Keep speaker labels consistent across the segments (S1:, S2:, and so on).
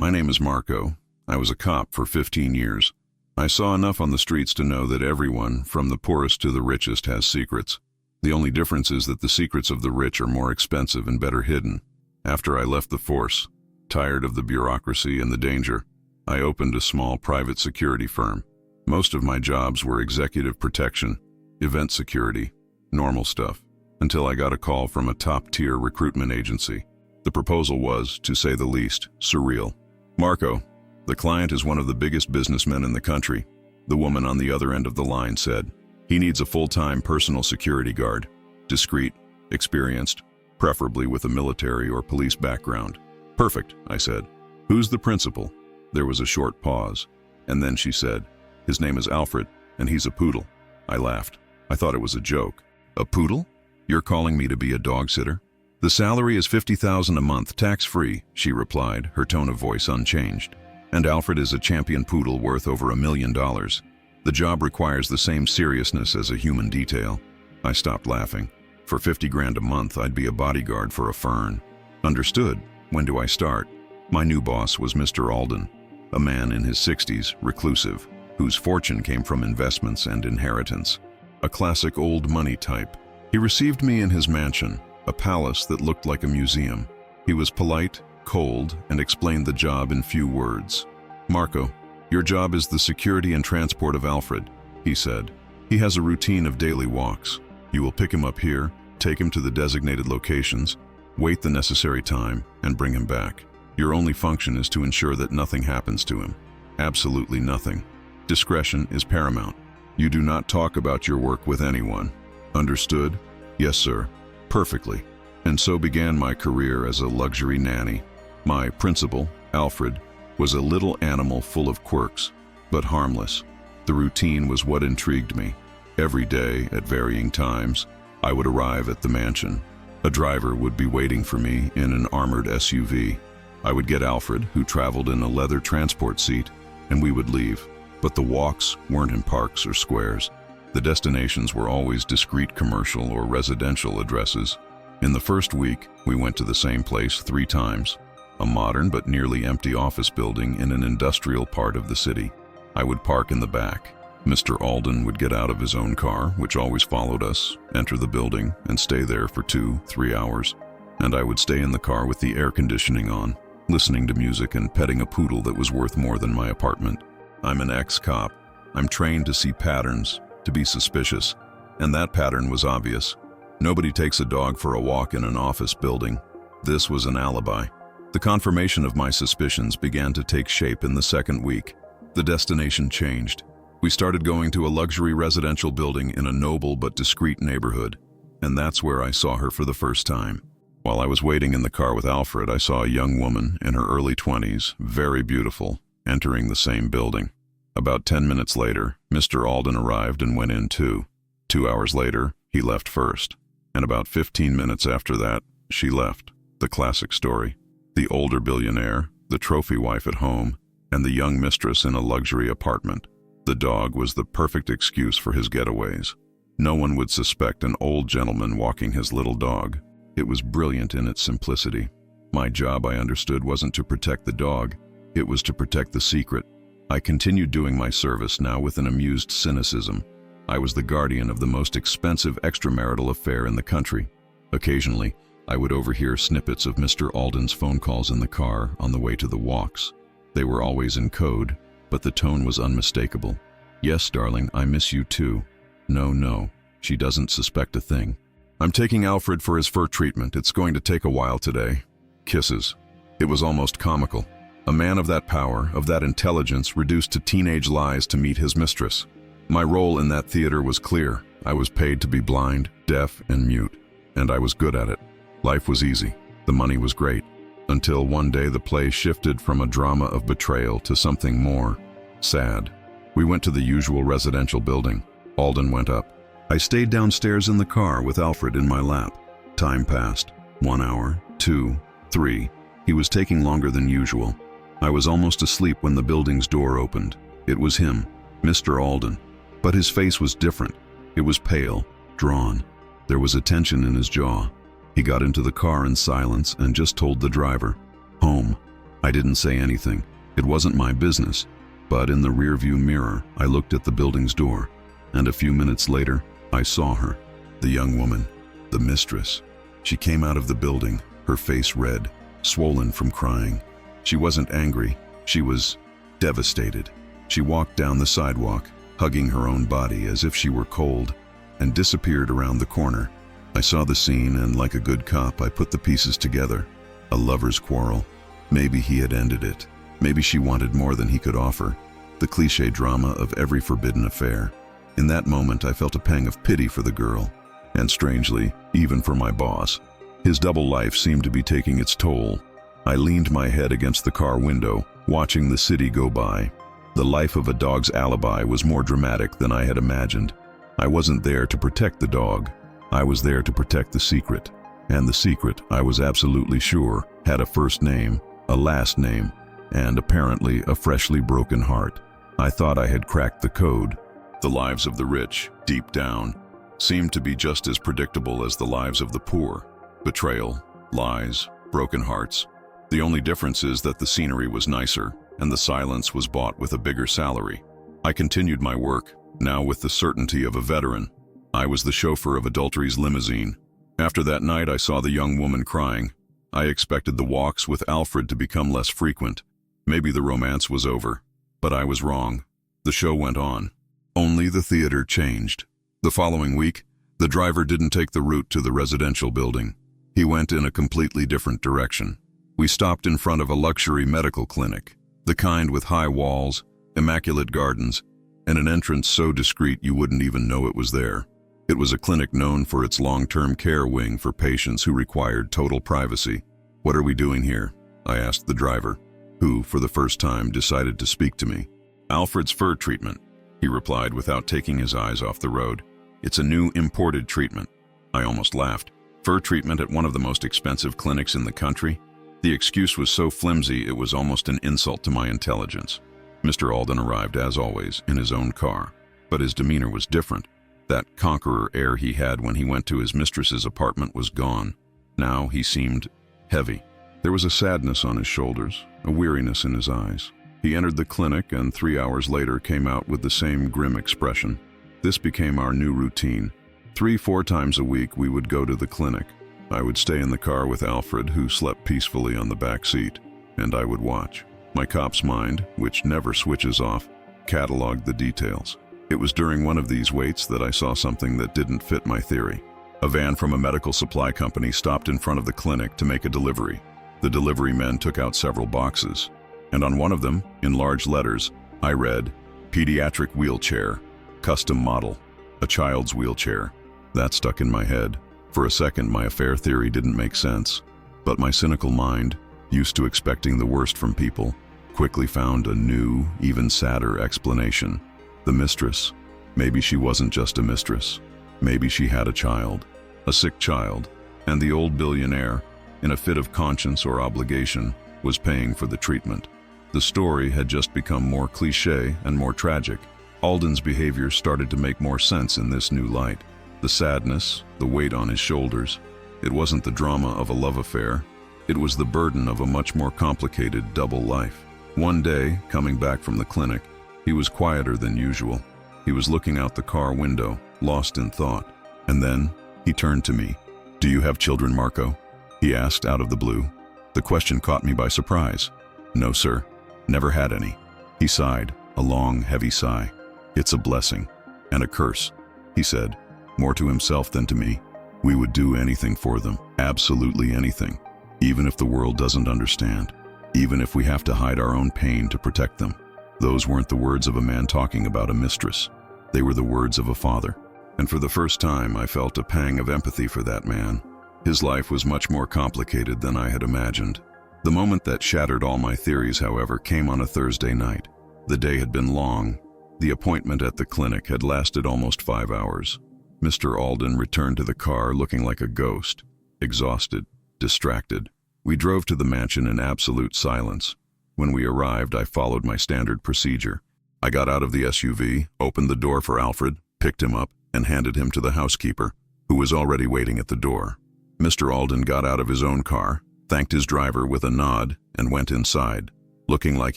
S1: My name is Marco. I was a cop for 15 years. I saw enough on the streets to know that everyone, from the poorest to the richest, has secrets. The only difference is that the secrets of the rich are more expensive and better hidden. After I left the force, tired of the bureaucracy and the danger, I opened a small private security firm. Most of my jobs were executive protection, event security, normal stuff, until I got a call from a top-tier recruitment agency. The proposal was, to say the least, surreal. "Marco, the client is one of the biggest businessmen in the country," the woman on the other end of the line said. "He needs a full-time personal security guard, discreet, experienced, preferably with a military or police background." "Perfect," I said. "Who's the principal?" There was a short pause, and then she said, "His name is Alfred, and he's a poodle." I laughed. I thought it was a joke. "A poodle? You're calling me to be a dog sitter?" "The salary is $50,000 a month, tax-free," she replied, her tone of voice unchanged. "And Alfred is a champion poodle worth over $1 million. The job requires the same seriousness as a human detail." I stopped laughing. For 50 grand a month, I'd be a bodyguard for a fern. "Understood. When do I start?" My new boss was Mr. Alden, a man in his 60s, reclusive, whose fortune came from investments and inheritance. A classic old money type. He received me in his mansion, a palace that looked like a museum. He was polite, cold, and explained the job in few words. "Marco, your job is the security and transport of Alfred," he said. "He has a routine of daily walks. You will pick him up here, take him to the designated locations, wait the necessary time, and bring him back. Your only function is to ensure that nothing happens to him. Absolutely nothing. Discretion is paramount. You do not talk about your work with anyone. Understood?" "Yes, sir." "Perfectly." And so began my career as a luxury nanny. My principal, Alfred, was a little animal full of quirks, but harmless. The routine was what intrigued me. Every day, at varying times, I would arrive at the mansion. A driver would be waiting for me in an armored SUV. I would get Alfred, who traveled in a leather transport seat, and we would leave. But the walks weren't in parks or squares. The destinations were always discreet commercial or residential addresses. In the first week, we went to the same place 3 times, a modern but nearly empty office building in an industrial part of the city. I would park in the back. Mr. Alden would get out of his own car, which always followed us, enter the building, and stay there for 2-3 hours. And I would stay in the car with the air conditioning on, listening to music and petting a poodle that was worth more than my apartment. I'm an ex-cop. I'm trained to see patterns, to be suspicious, and that pattern was obvious. Nobody takes a dog for a walk in an office building. This was an alibi. The confirmation of my suspicions began to take shape in the second week. The destination changed. We started going to a luxury residential building in a noble but discreet neighborhood, and that's where I saw her for the first time. While I was waiting in the car with Alfred, I saw a young woman in her early 20s, very beautiful, entering the same building. About 10 minutes later, Mr. Alden arrived and went in too. 2 hours later, he left first. And about 15 minutes after that, she left. The classic story. The older billionaire, the trophy wife at home, and the young mistress in a luxury apartment. The dog was the perfect excuse for his getaways. No one would suspect an old gentleman walking his little dog. It was brilliant in its simplicity. My job, I understood, wasn't to protect the dog. It was to protect the secret. I continued doing my service, now with an amused cynicism. I was the guardian of the most expensive extramarital affair in the country. Occasionally, I would overhear snippets of Mr. Alden's phone calls in the car on the way to the walks. They were always in code, but the tone was unmistakable. "Yes, darling, I miss you too." No, she doesn't suspect a thing." "I'm taking Alfred for his fur treatment. It's going to take a while today." Kisses. It was almost comical. A man of that power, of that intelligence, reduced to teenage lies to meet his mistress. My role in that theater was clear. I was paid to be blind, deaf, and mute, and I was good at it. Life was easy. The money was great. Until one day the play shifted from a drama of betrayal to something more sad. We went to the usual residential building. Alden went up. I stayed downstairs in the car with Alfred in my lap. Time passed. 1 hour, 2, 3. He was taking longer than usual. I was almost asleep when the building's door opened. It was him, Mr. Alden. But his face was different. It was pale, drawn. There was a tension in his jaw. He got into the car in silence and just told the driver, "Home." I didn't say anything. It wasn't my business. But in the rearview mirror, I looked at the building's door, and a few minutes later, I saw her, the young woman, the mistress. She came out of the building, her face red, swollen from crying. She wasn't angry, she was devastated. She walked down the sidewalk, hugging her own body as if she were cold, and disappeared around the corner. I saw the scene, and like a good cop, I put the pieces together. A lover's quarrel. Maybe he had ended it. Maybe she wanted more than he could offer. The cliché drama of every forbidden affair. In that moment, I felt a pang of pity for the girl, and strangely, even for my boss. His double life seemed to be taking its toll. I leaned my head against the car window, watching the city go by. The life of a dog's alibi was more dramatic than I had imagined. I wasn't there to protect the dog. I was there to protect the secret. And the secret, I was absolutely sure, had a first name, a last name, and apparently a freshly broken heart. I thought I had cracked the code. The lives of the rich, deep down, seemed to be just as predictable as the lives of the poor. Betrayal, lies, broken hearts. The only difference is that the scenery was nicer, and the silence was bought with a bigger salary. I continued my work, now with the certainty of a veteran. I was the chauffeur of adultery's limousine. After that night, I saw the young woman crying. I expected the walks with Alfred to become less frequent. Maybe the romance was over. But I was wrong. The show went on. Only the theater changed. The following week, the driver didn't take the route to the residential building. He went in a completely different direction. We stopped in front of a luxury medical clinic, the kind with high walls, immaculate gardens, and an entrance so discreet you wouldn't even know it was there. It was a clinic known for its long-term care wing for patients who required total privacy. "What are we doing here?" I asked the driver, who, for the first time, decided to speak to me. "Alfred's fur treatment," he replied without taking his eyes off the road. "It's a new imported treatment." I almost laughed. Fur treatment at one of the most expensive clinics in the country? The excuse was so flimsy it was almost an insult to my intelligence. Mr. Alden arrived, as always, in his own car, but his demeanor was different. That conqueror air he had when he went to his mistress's apartment was gone. Now he seemed heavy. There was a sadness on his shoulders, a weariness in his eyes. He entered the clinic and 3 hours later came out with the same grim expression. This became our new routine. 3-4 times a week we would go to the clinic. I would stay in the car with Alfred, who slept peacefully on the back seat, and I would watch. My cop's mind, which never switches off, cataloged the details. It was during one of these waits that I saw something that didn't fit my theory. A van from a medical supply company stopped in front of the clinic to make a delivery. The delivery men took out several boxes, and on one of them, in large letters, I read, "Pediatric wheelchair, custom model, a child's wheelchair." That stuck in my head. For a second, my affair theory didn't make sense, but my cynical mind, used to expecting the worst from people, quickly found a new, even sadder explanation. The mistress. Maybe she wasn't just a mistress. Maybe she had a child, a sick child, and the old billionaire, in a fit of conscience or obligation, was paying for the treatment. The story had just become more cliché and more tragic. Alden's behavior started to make more sense in this new light. The sadness, the weight on his shoulders. It wasn't the drama of a love affair. It was the burden of a much more complicated double life. One day, coming back from the clinic, he was quieter than usual. He was looking out the car window, lost in thought. And then, he turned to me. "Do you have children, Marco?" he asked out of the blue. The question caught me by surprise. "No, sir. Never had any." He sighed, a long, heavy sigh. "It's a blessing and a curse," he said, more to himself than to me. "We would do anything for them, absolutely anything, even if the world doesn't understand, even if we have to hide our own pain to protect them." Those weren't the words of a man talking about a mistress. They were the words of a father. And for the first time, I felt a pang of empathy for that man. His life was much more complicated than I had imagined. The moment that shattered all my theories, however, came on a Thursday night. The day had been long. The appointment at the clinic had lasted almost 5 hours. Mr. Alden returned to the car looking like a ghost, exhausted, distracted. We drove to the mansion in absolute silence. When we arrived, I followed my standard procedure. I got out of the SUV, opened the door for Alfred, picked him up, and handed him to the housekeeper, who was already waiting at the door. Mr. Alden got out of his own car, thanked his driver with a nod, and went inside, looking like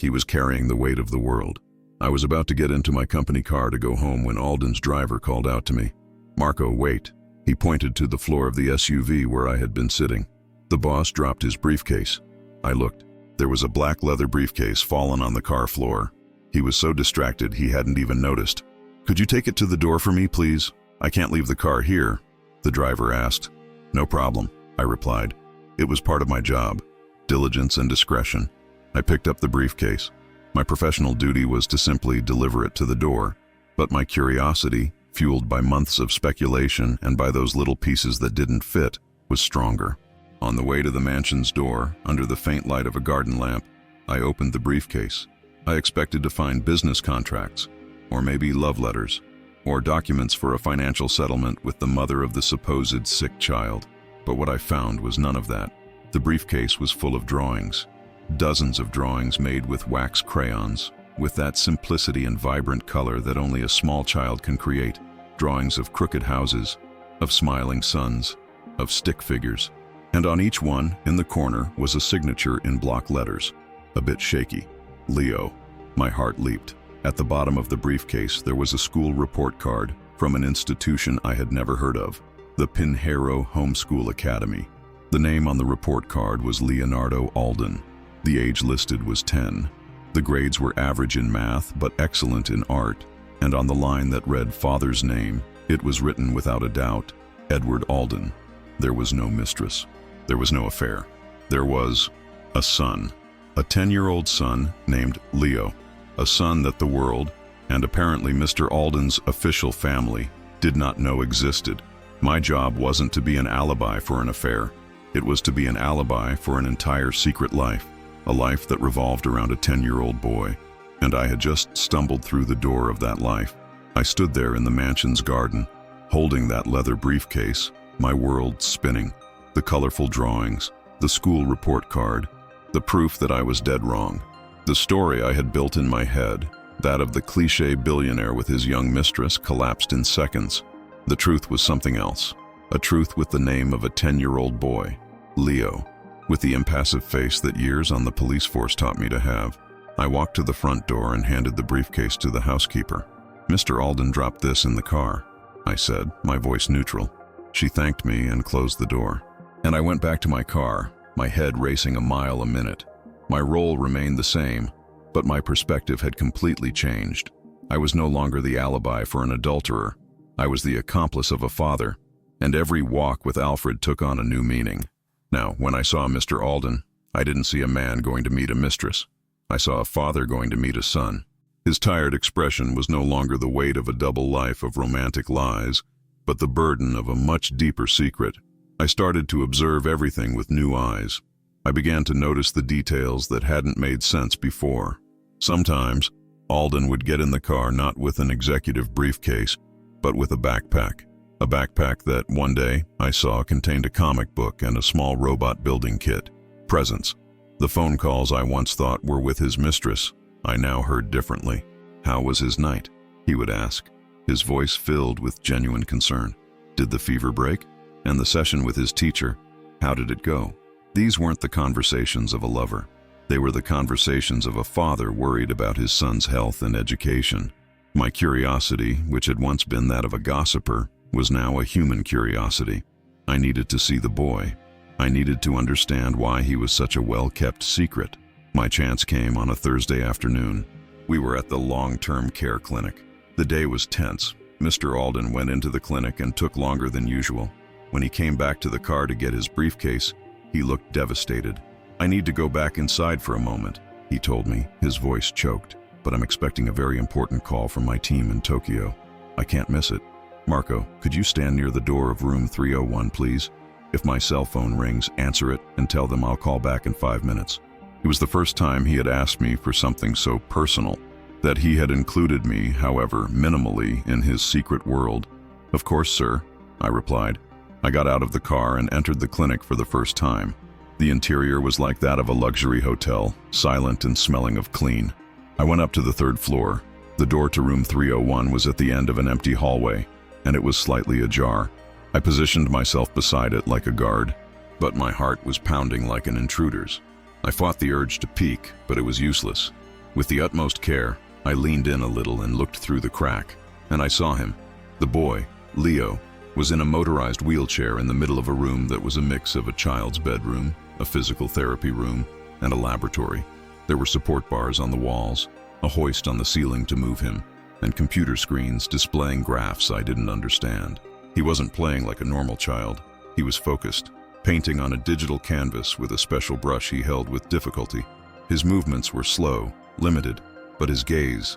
S1: he was carrying the weight of the world. I was about to get into my company car to go home when Alden's driver called out to me. "Marco, wait." He pointed to the floor of the SUV where I had been sitting. The boss dropped his briefcase. I looked. There was a black leather briefcase fallen on the car floor. He was so distracted he hadn't even noticed. "Could you take it to the door for me, please? I can't leave the car here," the driver asked. "No problem," I replied. It was part of my job, diligence and discretion. I picked up the briefcase. My professional duty was to simply deliver it to the door, but my curiosity, fueled by months of speculation and by those little pieces that didn't fit, was stronger. On the way to the mansion's door, under the faint light of a garden lamp, I opened the briefcase. I expected to find business contracts, or maybe love letters, or documents for a financial settlement with the mother of the supposed sick child. But what I found was none of that. The briefcase was full of drawings. Dozens of drawings made with wax crayons, with that simplicity and vibrant color that only a small child can create. Drawings of crooked houses, of smiling suns, of stick figures. And on each one, in the corner, was a signature in block letters, a bit shaky. Leo. My heart leaped. At the bottom of the briefcase, there was a school report card from an institution I had never heard of, the Pinheiro Homeschool Academy. The name on the report card was Leonardo Alden. The age listed was 10. The grades were average in math, but excellent in art. And on the line that read father's name, it was written without a doubt, Edward Alden. There was no mistress. There was no affair. There was a son. A 10-year-old son named Leo. A son that the world, and apparently Mr. Alden's official family, did not know existed. My job wasn't to be an alibi for an affair. It was to be an alibi for an entire secret life, a life that revolved around a 10-year-old boy. And I had just stumbled through the door of that life. I stood there in the mansion's garden, holding that leather briefcase, my world spinning. The colorful drawings, the school report card, the proof that I was dead wrong. The story I had built in my head, that of the cliché billionaire with his young mistress, collapsed in seconds. The truth was something else, a truth with the name of a 10-year-old boy, Leo, with the impassive face that years on the police force taught me to have. I walked to the front door and handed the briefcase to the housekeeper. "Mr. Alden dropped this in the car," I said, my voice neutral. She thanked me and closed the door. And I went back to my car, my head racing a mile a minute. My role remained the same, but my perspective had completely changed. I was no longer the alibi for an adulterer. I was the accomplice of a father, and every walk with Alfred took on a new meaning. Now, when I saw Mr. Alden, I didn't see a man going to meet a mistress. I saw a father going to meet a son. His tired expression was no longer the weight of a double life of romantic lies, but the burden of a much deeper secret. I started to observe everything with new eyes. I began to notice the details that hadn't made sense before. Sometimes, Alden would get in the car not with an executive briefcase, but with a backpack. A backpack that, one day, I saw contained a comic book and a small robot building kit. Presents. The phone calls I once thought were with his mistress, I now heard differently. "How was his night?" he would ask, his voice filled with genuine concern. "Did the fever break? And the session with his teacher, how did it go?" These weren't the conversations of a lover. They were the conversations of a father worried about his son's health and education. My curiosity, which had once been that of a gossiper, was now a human curiosity. I needed to see the boy. I needed to understand why he was such a well-kept secret. My chance came on a Thursday afternoon. We were at the long-term care clinic. The day was tense. Mr. Alden went into the clinic and took longer than usual. When he came back to the car to get his briefcase, he looked devastated. "I need to go back inside for a moment," he told me, his voice choked. "But I'm expecting a very important call from my team in Tokyo. I can't miss it. Marco, could you stand near the door of room 301, please? If my cell phone rings, answer it and tell them I'll call back in 5 minutes." It was the first time he had asked me for something so personal, that he had included me, however minimally, in his secret world. "Of course, sir," I replied. I got out of the car and entered the clinic for the first time. The interior was like that of a luxury hotel, silent and smelling of clean. I went up to the 3rd floor. The door to room 301 was at the end of an empty hallway, and it was slightly ajar. I positioned myself beside it like a guard. but my heart was pounding like an intruder's. I fought the urge to peek, but it was useless. With the utmost care, I leaned in a little and looked through the crack, and I saw him. The boy, Leo, was in a motorized wheelchair in the middle of a room that was a mix of a child's bedroom, a physical therapy room, and a laboratory. There were support bars on the walls, a hoist on the ceiling to move him, and computer screens displaying graphs I didn't understand. He wasn't playing like a normal child. He was focused, painting on a digital canvas with a special brush he held with difficulty. His movements were slow, limited, but his gaze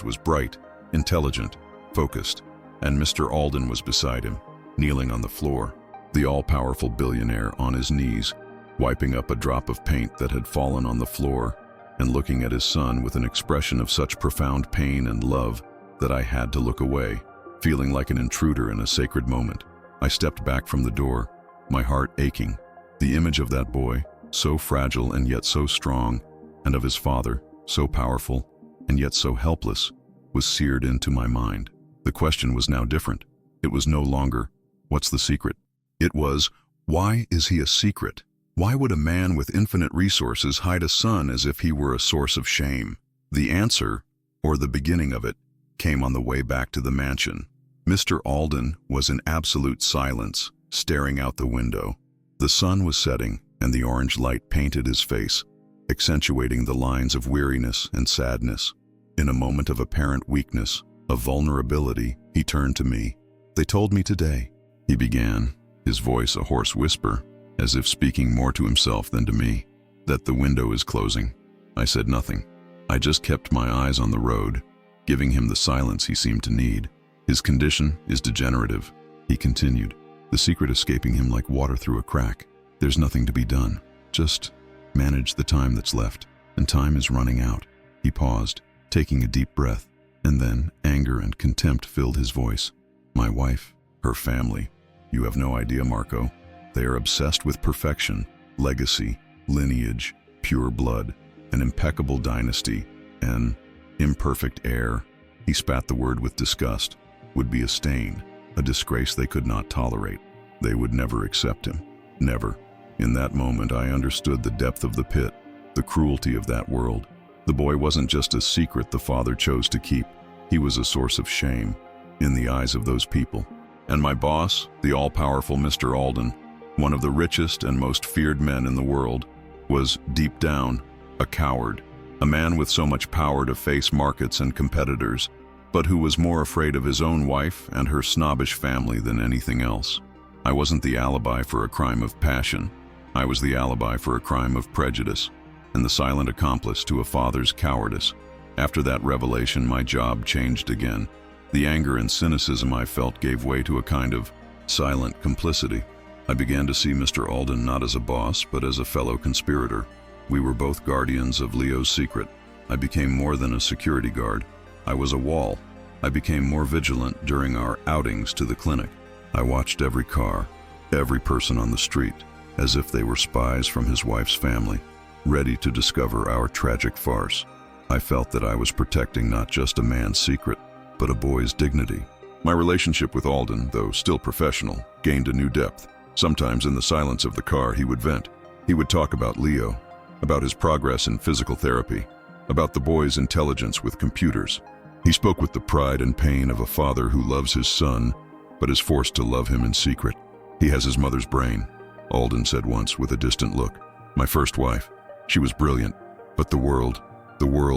S1: was bright, intelligent, focused, and Mr. Alden was beside him, kneeling on the floor, the all-powerful billionaire on his knees, wiping up a drop of paint that had fallen on the floor and looking at his son with an expression of such profound pain and love that I had to look away, feeling like an intruder in a sacred moment. I stepped back from the door, my heart aching. The image of that boy, so fragile and yet so strong, and of his father, so powerful and yet so helpless, was seared into my mind. The question was now different. It was no longer, what's the secret? It was, why is he a secret? Why would a man with infinite resources hide a son as if he were a source of shame? The answer, or the beginning of it, came on the way back to the mansion. Mr. Alden was in absolute silence, staring out the window. The sun was setting, and the orange light painted his face, accentuating the lines of weariness and sadness. In a moment of apparent weakness, of vulnerability, he turned to me. "They told me today," he began, his voice a hoarse whisper, as if speaking more to himself than to me, "that the window is closing." I said nothing. I just kept my eyes on the road, giving him the silence he seemed to need. "His condition is degenerative," he continued, the secret escaping him like water through a crack. "There's nothing to be done. Just manage the time that's left, and time is running out." He paused, taking a deep breath, and then anger and contempt filled his voice. "My wife, her family. You have no idea, Marco. They are obsessed with perfection, legacy, lineage, pure blood, an impeccable dynasty, an imperfect heir." He spat the word with disgust. "Would be a stain, a disgrace they could not tolerate. They would never accept him. Never." In that moment, I understood the depth of the pit, the cruelty of that world. The boy wasn't just a secret the father chose to keep. He was a source of shame in the eyes of those people. And my boss, the all-powerful Mr. Alden, one of the richest and most feared men in the world, was, deep down, a coward, a man with so much power to face markets and competitors, but who was more afraid of his own wife and her snobbish family than anything else. I wasn't the alibi for a crime of passion. I was the alibi for a crime of prejudice, and the silent accomplice to a father's cowardice. After that revelation, my job changed again. The anger and cynicism I felt gave way to a kind of silent complicity. I began to see Mr. Alden not as a boss, but as a fellow conspirator. We were both guardians of Leo's secret. I became more than a security guard. I was a wall. I became more vigilant during our outings to the clinic. I watched every car, every person on the street, as if they were spies from his wife's family, ready to discover our tragic farce. I felt that I was protecting not just a man's secret, but a boy's dignity. My relationship with Alden, though still professional, gained a new depth. Sometimes in the silence of the car, he would vent. He would talk about Leo, about his progress in physical therapy, about the boy's intelligence with computers. He spoke with the pride and pain of a father who loves his son, but is forced to love him in secret. "He has his mother's brain," Alden said once with a distant look. "My first wife. She was brilliant, but the world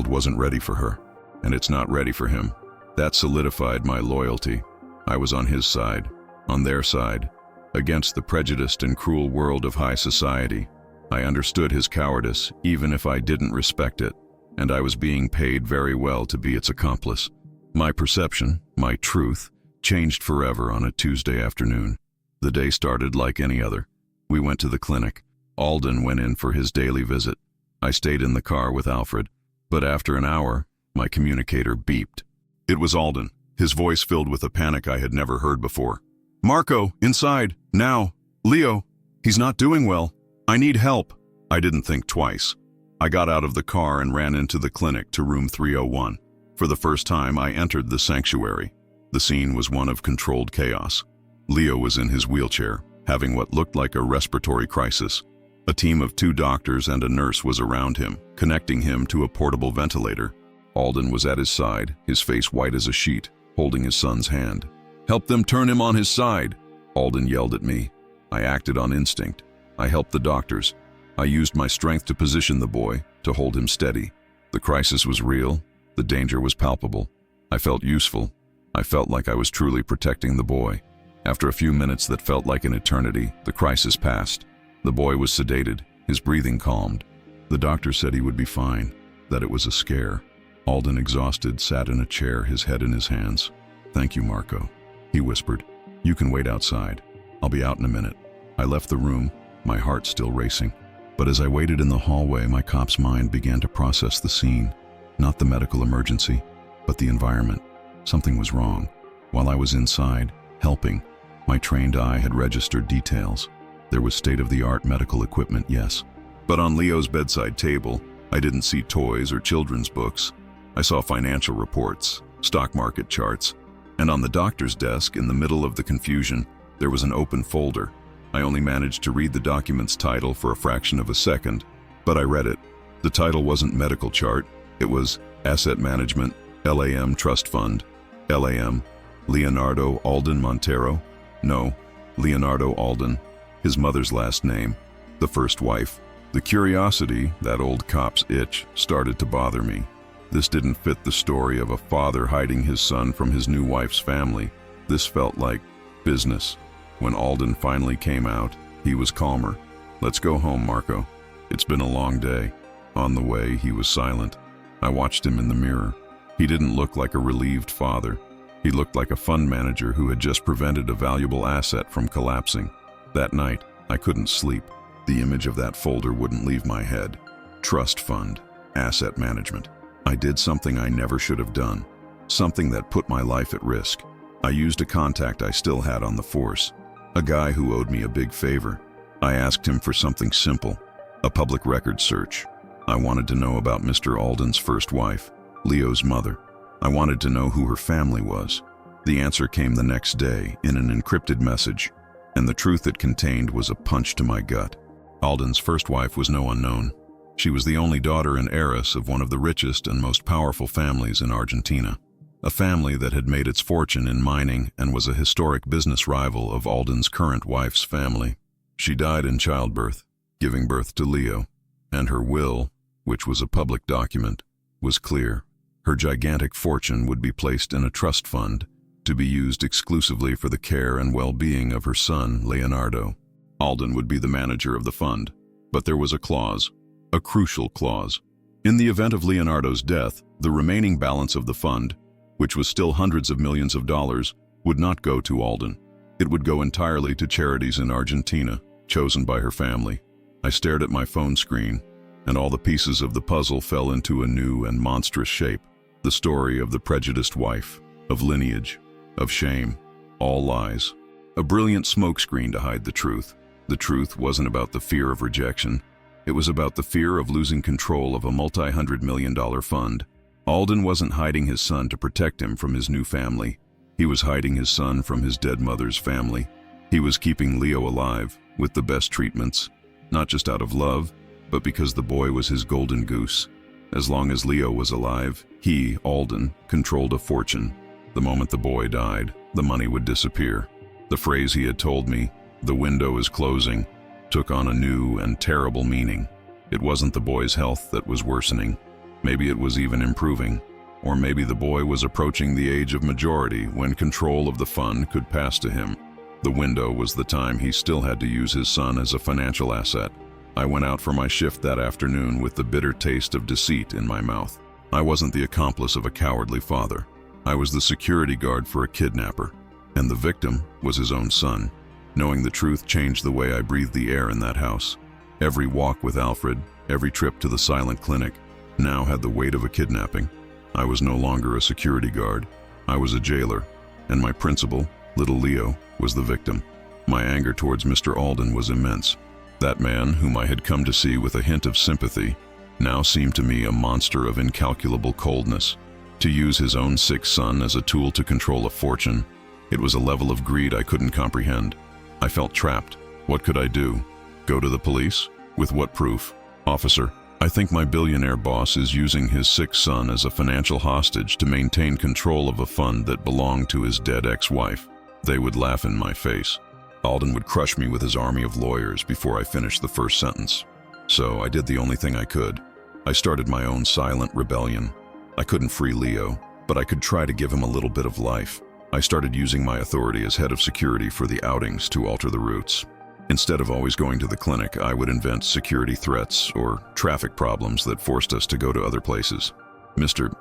S1: wasn't ready for her, and it's not ready for him." That solidified my loyalty. I was on his side, on their side, against the prejudiced and cruel world of high society. I understood his cowardice, even if I didn't respect it, and I was being paid very well to be its accomplice. My perception, my truth, changed forever on a Tuesday afternoon. The day started like any other. We went to the clinic. Alden went in for his daily visit. I stayed in the car with Alfred, but after an hour, my communicator beeped. It was Alden, his voice filled with a panic I had never heard before. "Marco, inside, now. Leo, he's not doing well. I need help." I didn't think twice. I got out of the car and ran into the clinic to room 301. For the first time, I entered the sanctuary. The scene was one of controlled chaos. Leo was in his wheelchair, having what looked like a respiratory crisis. A team of 2 doctors and a nurse was around him, connecting him to a portable ventilator. Alden was at his side, his face white as a sheet, holding his son's hand. "Help them turn him on his side," Alden yelled at me. I acted on instinct. I helped the doctors. I used my strength to position the boy, to hold him steady. The crisis was real. The danger was palpable. I felt useful. I felt like I was truly protecting the boy. After a few minutes that felt like an eternity, the crisis passed. The boy was sedated, his breathing calmed. The doctor said he would be fine, that it was a scare. Alden, exhausted, sat in a chair, his head in his hands. "Thank you, Marco," he whispered. "You can wait outside. I'll be out in a minute." I left the room, my heart still racing. But as I waited in the hallway, my cop's mind began to process the scene. Not the medical emergency, but the environment. Something was wrong. While I was inside, helping, my trained eye had registered details. There was state-of-the-art medical equipment, yes. But on Leo's bedside table, I didn't see toys or children's books. I saw financial reports, stock market charts, and on the doctor's desk, in the middle of the confusion, there was an open folder. I only managed to read the document's title for a fraction of a second, but I read it. The title wasn't medical chart. It was Asset Management, LAM Trust Fund. LAM, Leonardo Alden Montero? No, Leonardo Alden, his mother's last name, the first wife. The curiosity, that old cop's itch, started to bother me. This didn't fit the story of a father hiding his son from his new wife's family. This felt like business. When Alden finally came out, he was calmer. "Let's go home, Marco. It's been a long day." On the way, he was silent. I watched him in the mirror. He didn't look like a relieved father. He looked like a fund manager who had just prevented a valuable asset from collapsing. That night, I couldn't sleep. The image of that folder wouldn't leave my head. Trust fund, asset management. I did something I never should have done. Something that put my life at risk. I used a contact I still had on the force. A guy who owed me a big favor. I asked him for something simple, a public records search. I wanted to know about Mr. Alden's first wife, Leo's mother. I wanted to know who her family was. The answer came the next day in an encrypted message, and the truth it contained was a punch to my gut. Alden's first wife was no unknown. She was the only daughter and heiress of one of the richest and most powerful families in Argentina. A family that had made its fortune in mining and was a historic business rival of Alden's current wife's family. She died in childbirth, giving birth to Leo, and her will, which was a public document, was clear. Her gigantic fortune would be placed in a trust fund to be used exclusively for the care and well-being of her son, Leonardo. Alden would be the manager of the fund, but there was a clause, a crucial clause. In the event of Leonardo's death, the remaining balance of the fund, which was still hundreds of millions of dollars, would not go to Alden. It would go entirely to charities in Argentina, chosen by her family. I stared at my phone screen, and all the pieces of the puzzle fell into a new and monstrous shape. The story of the prejudiced wife, of lineage, of shame, all lies. A brilliant smokescreen to hide the truth. The truth wasn't about the fear of rejection. It was about the fear of losing control of a multi-hundred-million-dollar fund. Alden wasn't hiding his son to protect him from his new family. He was hiding his son from his dead mother's family. He was keeping Leo alive, with the best treatments, not just out of love, but because the boy was his golden goose. As long as Leo was alive, he, Alden, controlled a fortune. The moment the boy died, the money would disappear. The phrase he had told me, "The window is closing," took on a new and terrible meaning. It wasn't the boy's health that was worsening. Maybe it was even improving. Or maybe the boy was approaching the age of majority when control of the fund could pass to him. The window was the time he still had to use his son as a financial asset. I went out for my shift that afternoon with the bitter taste of deceit in my mouth. I wasn't the accomplice of a cowardly father. I was the security guard for a kidnapper, and the victim was his own son. Knowing the truth changed the way I breathed the air in that house. Every walk with Alfred, every trip to the silent clinic, now had the weight of a kidnapping. I was no longer a security guard. I was a jailer, and my principal, little Leo, was the victim. My anger towards Mr. Alden was immense. That man, whom I had come to see with a hint of sympathy, now seemed to me a monster of incalculable coldness. To use his own sick son as a tool to control a fortune, it was a level of greed I couldn't comprehend. I felt trapped. What could I do? Go to the police? With what proof? Officer, I think my billionaire boss is using his sick son as a financial hostage to maintain control of a fund that belonged to his dead ex-wife. They would laugh in my face. Alden would crush me with his army of lawyers before I finished the first sentence. So I did the only thing I could. I started my own silent rebellion. I couldn't free Leo, but I could try to give him a little bit of life. I started using my authority as head of security for the outings to alter the routes. Instead of always going to the clinic, I would invent security threats or traffic problems that forced us to go to other places. Mr.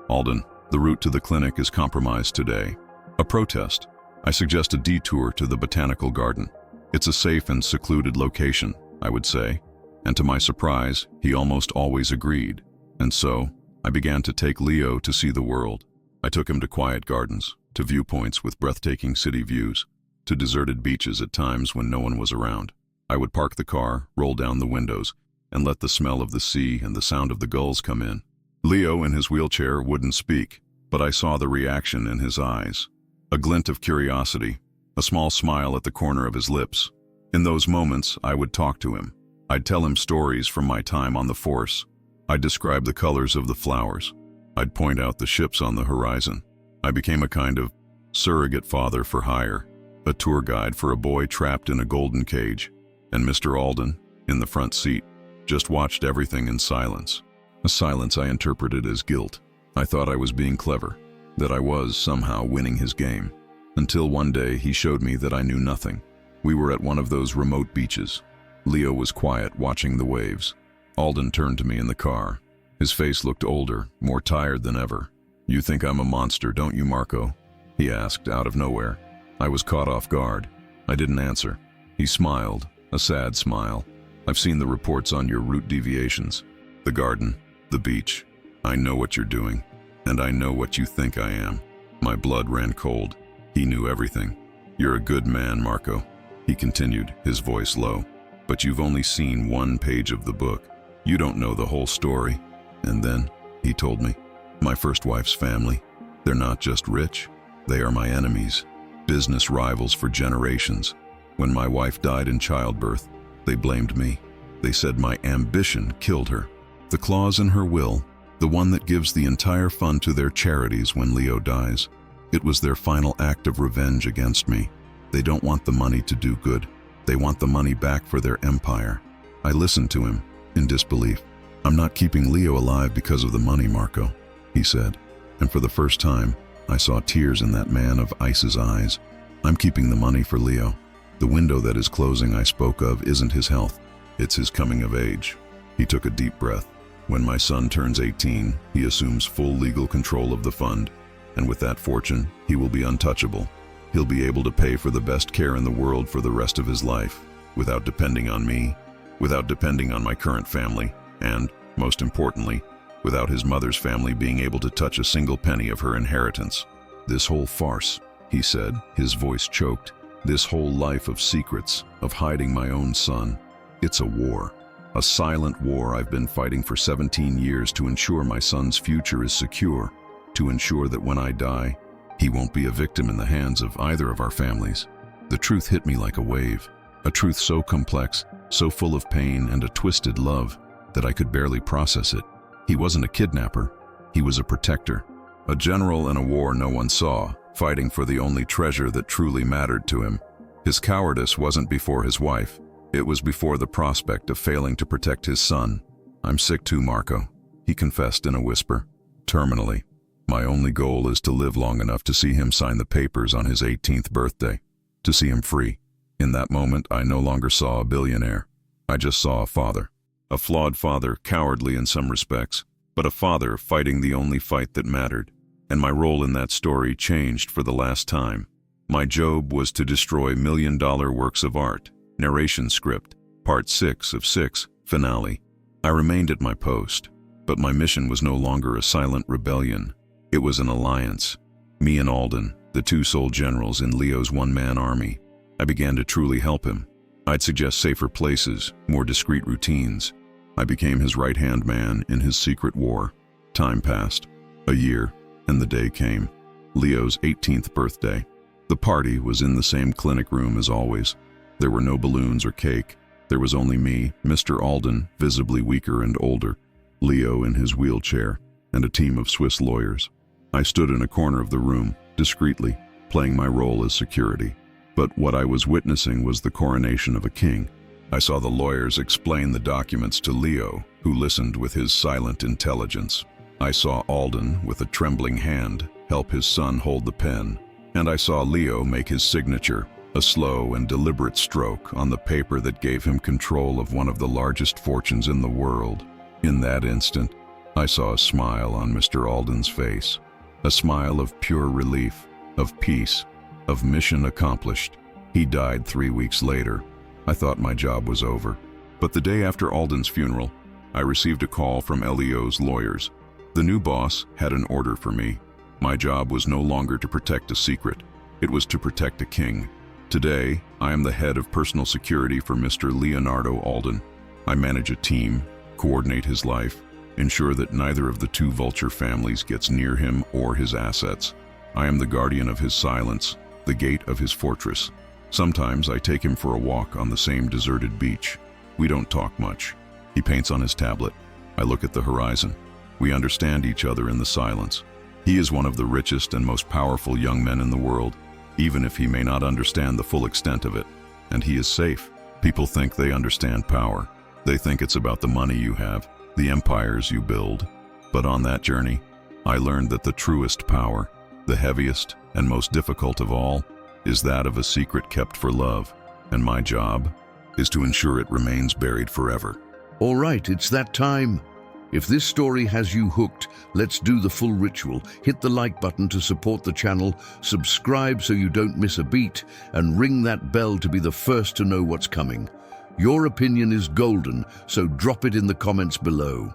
S1: Alden, the route to the clinic is compromised today. A protest. I suggest a detour to the botanical garden. It's a safe and secluded location, I would say. And to my surprise, he almost always agreed. And so, I began to take Leo to see the world. I took him to quiet gardens, to viewpoints with breathtaking city views, to deserted beaches at times when no one was around. I would park the car, roll down the windows, and let the smell of the sea and the sound of the gulls come in. Leo in his wheelchair wouldn't speak, but I saw the reaction in his eyes. A glint of curiosity, a small smile at the corner of his lips. In those moments, I would talk to him. I'd tell him stories from my time on the force. I'd describe the colors of the flowers. I'd point out the ships on the horizon. I became a kind of surrogate father for hire, a tour guide for a boy trapped in a golden cage, and Mr. Alden, in the front seat, just watched everything in silence. A silence I interpreted as guilt. I thought I was being clever, that I was somehow winning his game, until one day he showed me that I knew nothing. We were at one of those remote beaches. Leo was quiet, watching the waves. Alden turned to me in the car. His face looked older, more tired than ever. "You think I'm a monster, don't you, Marco?" he asked out of nowhere. I was caught off guard. I didn't answer. He smiled, a sad smile. "I've seen the reports on your route deviations. The garden, the beach. I know what you're doing, and I know what you think I am." My blood ran cold. He knew everything. "You're a good man, Marco," he continued, his voice low. "But you've only seen one page of the book. You don't know the whole story." And then, he told me, "My first wife's family, they're not just rich. They are my enemies, business rivals for generations. When my wife died in childbirth, they blamed me. They said my ambition killed her. The clause in her will, the one that gives the entire fund to their charities when Leo dies, it was their final act of revenge against me. They don't want the money to do good. They want the money back for their empire." I listened to him, in disbelief. "I'm not keeping Leo alive because of the money, Marco," he said. And for the first time, I saw tears in that man of ice's eyes. "I'm keeping the money for Leo. The window that is closing I spoke of isn't his health. It's his coming of age." He took a deep breath. "When my son turns 18, he assumes full legal control of the fund, and with that fortune, he will be untouchable. He'll be able to pay for the best care in the world for the rest of his life, without depending on me, without depending on my current family, and, most importantly, without his mother's family being able to touch a single penny of her inheritance. This whole farce," he said, his voice choked, "this whole life of secrets, of hiding my own son, it's a war. A silent war I've been fighting for 17 years to ensure my son's future is secure, to ensure that when I die, he won't be a victim in the hands of either of our families." The truth hit me like a wave, a truth so complex, so full of pain and a twisted love, that I could barely process it. He wasn't a kidnapper. He was a protector, a general in a war no one saw, fighting for the only treasure that truly mattered to him. His cowardice wasn't before his wife. It was before the prospect of failing to protect his son. "I'm sick too, Marco," he confessed in a whisper. "Terminally. My only goal is to live long enough to see him sign the papers on his 18th birthday, to see him free." In that moment, I no longer saw a billionaire. I just saw a father. A flawed father, cowardly in some respects, but a father fighting the only fight that mattered. And my role in that story changed for the last time. My job was to destroy million-dollar works of art. Narration script, part 6 of 6, finale. I remained at my post, but my mission was no longer a silent rebellion. It was an alliance. Me and Alden, the two sole generals in Leo's one-man army. I began to truly help him. I'd suggest safer places, more discreet routines. I became his right-hand man in his secret war. Time passed. A year, and the day came. Leo's 18th birthday. The party was in the same clinic room as always. There were no balloons or cake. There was only me, Mr. Alden, visibly weaker and older, Leo in his wheelchair, and a team of Swiss lawyers. I stood in a corner of the room, discreetly, playing my role as security. But what I was witnessing was the coronation of a king. I saw the lawyers explain the documents to Leo, who listened with his silent intelligence. I saw Alden, with a trembling hand, help his son hold the pen, and I saw Leo make his signature, a slow and deliberate stroke on the paper that gave him control of one of the largest fortunes in the world. In that instant, I saw a smile on Mr. Alden's face, a smile of pure relief, of peace, of mission accomplished. He died 3 weeks later. I thought my job was over. But the day after Alden's funeral, I received a call from Leo's lawyers. The new boss had an order for me. My job was no longer to protect a secret. It was to protect a king. Today, I am the head of personal security for Mr. Leonardo Alden. I manage a team, coordinate his life, ensure that neither of the two vulture families gets near him or his assets. I am the guardian of his silence, the gate of his fortress. Sometimes I take him for a walk on the same deserted beach. We don't talk much. He paints on his tablet. I look at the horizon. We understand each other in the silence. He is one of the richest and most powerful young men in the world, even if he may not understand the full extent of it. And he is safe. People think they understand power. They think it's about the money you have, the empires you build. But on that journey, I learned that the truest power, the heaviest and most difficult of all, is that of a secret kept for love. And my job is to ensure it remains buried forever.
S2: All right, it's that time. If this story has you hooked, let's do the full ritual. Hit the like button to support the channel, subscribe so you don't miss a beat, and ring that bell to be the first to know what's coming. Your opinion is golden, so drop it in the comments below.